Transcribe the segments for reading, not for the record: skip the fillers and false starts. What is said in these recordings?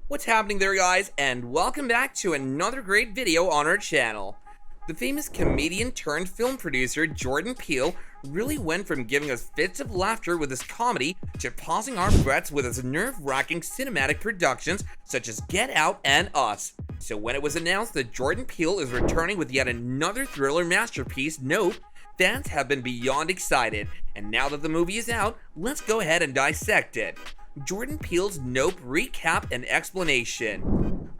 What's happening there, guys, and welcome back to another great video on our channel. The famous comedian turned film producer Jordan Peele really went from giving us fits of laughter with his comedy to pausing our breaths with his nerve-wracking cinematic productions such as Get Out and Us. So when it was announced that Jordan Peele is returning with yet another thriller masterpiece, Nope, fans have been beyond excited, and now that the movie is out, let's go ahead and dissect it. Jordan Peele's Nope recap and explanation.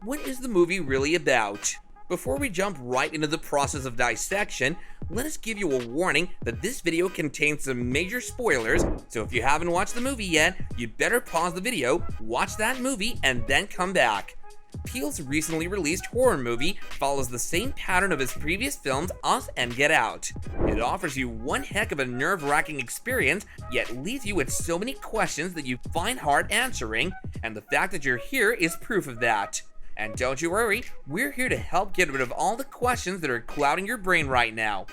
What is the movie really about? Before we jump right into the process of dissection, let us give you a warning that this video contains some major spoilers, so if you haven't watched the movie yet, you better pause the video, watch that movie, and then come back. Peele's recently released horror movie follows the same pattern of his previous films, Us and Get Out. It offers you one heck of a nerve-wracking experience, yet leaves you with so many questions that you find hard answering, and the fact that you're here is proof of that. And don't you worry, we're here to help get rid of all the questions that are clouding your brain right now.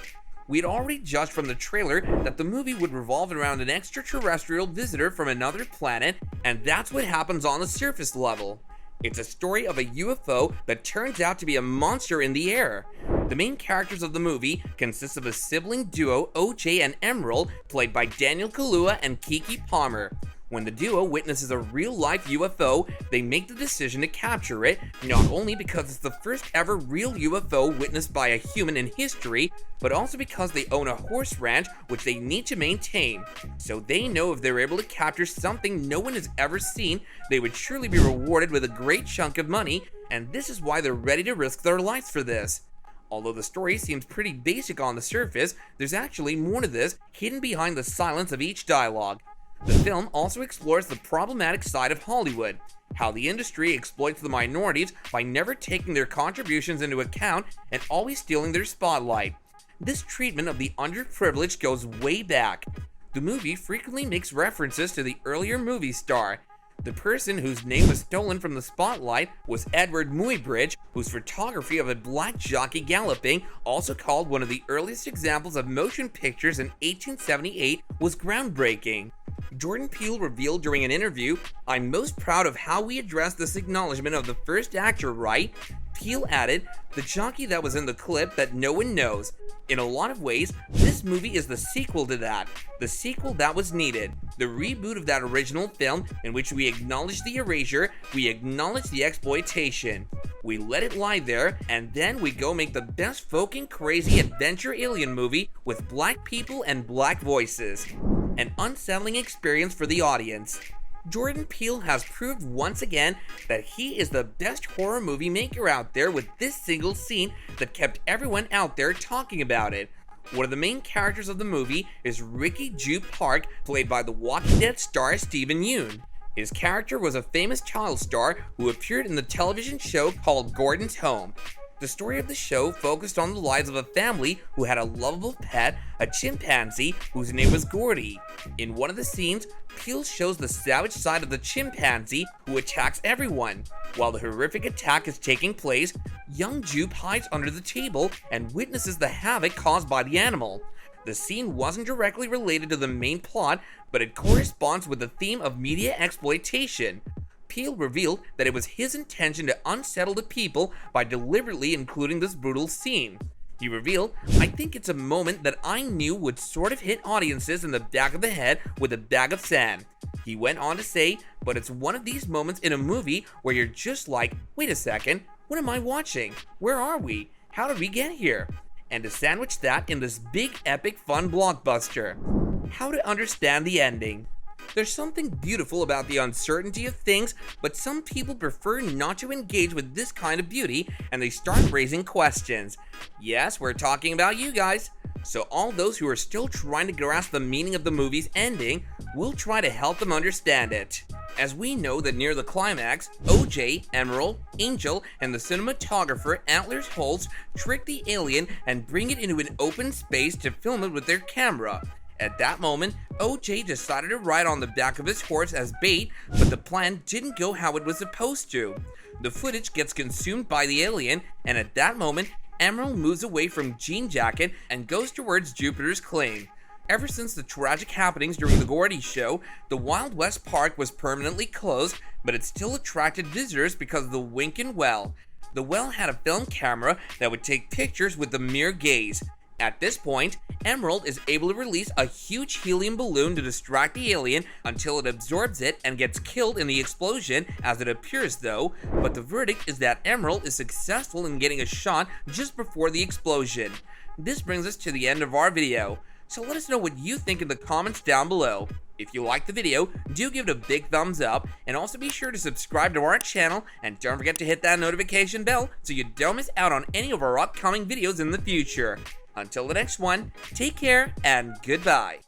We'd already judged from the trailer that the movie would revolve around an extraterrestrial visitor from another planet, and that's what happens on the surface level. It's a story of a UFO that turns out to be a monster in the air. The main characters of the movie consist of a sibling duo, OJ and Emerald, played by Daniel Kaluuya and Keke Palmer. When the duo witnesses a real-life UFO, they make the decision to capture it, not only because it's the first ever real UFO witnessed by a human in history, but also because they own a horse ranch which they need to maintain. So they know if they're able to capture something no one has ever seen, they would surely be rewarded with a great chunk of money, and this is why they're ready to risk their lives for this. Although the story seems pretty basic on the surface, there's actually more to this hidden behind the silence of each dialogue. The film also explores the problematic side of Hollywood, how the industry exploits the minorities by never taking their contributions into account and always stealing their spotlight. This treatment of the underprivileged goes way back. The movie frequently makes references to the earlier movie star. The person whose name was stolen from the spotlight was Edward Muybridge, whose photography of a black jockey galloping, also called one of the earliest examples of motion pictures in 1878, was groundbreaking. Jordan Peele revealed during an interview, "I'm most proud of how we addressed this acknowledgement of the first actor, right?" Peele added, "The jockey that was in the clip that no one knows. In a lot of ways, this movie is the sequel to that. The sequel that was needed. The reboot of that original film in which we acknowledge the erasure, we acknowledge the exploitation. We let it lie there, and then we go make the best fucking crazy adventure alien movie with black people and black voices. An unsettling experience for the audience." Jordan Peele has proved once again that he is the best horror movie maker out there with this single scene that kept everyone out there talking about it. One of the main characters of the movie is Ricky Jupe Park, played by The Walking Dead star Steven Yeun. His character was a famous child star who appeared in the television show called Gordon's Home. The story of the show focused on the lives of a family who had a lovable pet, a chimpanzee, whose name was Gordy. In one of the scenes, Peele shows the savage side of the chimpanzee who attacks everyone. While the horrific attack is taking place, young Jupe hides under the table and witnesses the havoc caused by the animal. The scene wasn't directly related to the main plot, but it corresponds with the theme of media exploitation. Peele revealed that it was his intention to unsettle the people by deliberately including this brutal scene. He revealed, "I think it's a moment that I knew would sort of hit audiences in the back of the head with a bag of sand." He went on to say, "But it's one of these moments in a movie where you're just like, wait a second, what am I watching? Where are we? How did we get here?" And to sandwich that in this big epic fun blockbuster. How to understand the ending. There's something beautiful about the uncertainty of things, but some people prefer not to engage with this kind of beauty, and they start raising questions. Yes, we're talking about you guys. So all those who are still trying to grasp the meaning of the movie's ending, we'll try to help them understand it. As we know that near the climax, OJ, Emerald, Angel, and the cinematographer Antlers Holtz trick the alien and bring it into an open space to film it with their camera. At that moment, OJ decided to ride on the back of his horse as bait, but the plan didn't go how it was supposed to. The footage gets consumed by the alien, and at that moment, Emerald moves away from Jean Jacket and goes towards Jupiter's claim. Ever since the tragic happenings during the Gordy show, the Wild West Park was permanently closed, but it still attracted visitors because of the Winkin' Well. The well had a film camera that would take pictures with the mere gaze. At this point, Emerald is able to release a huge helium balloon to distract the alien until it absorbs it and gets killed in the explosion, as it appears though, but the verdict is that Emerald is successful in getting a shot just before the explosion. This brings us to the end of our video, so let us know what you think in the comments down below. If you liked the video, do give it a big thumbs up, and also be sure to subscribe to our channel, and don't forget to hit that notification bell so you don't miss out on any of our upcoming videos in the future. Until the next one, take care and goodbye.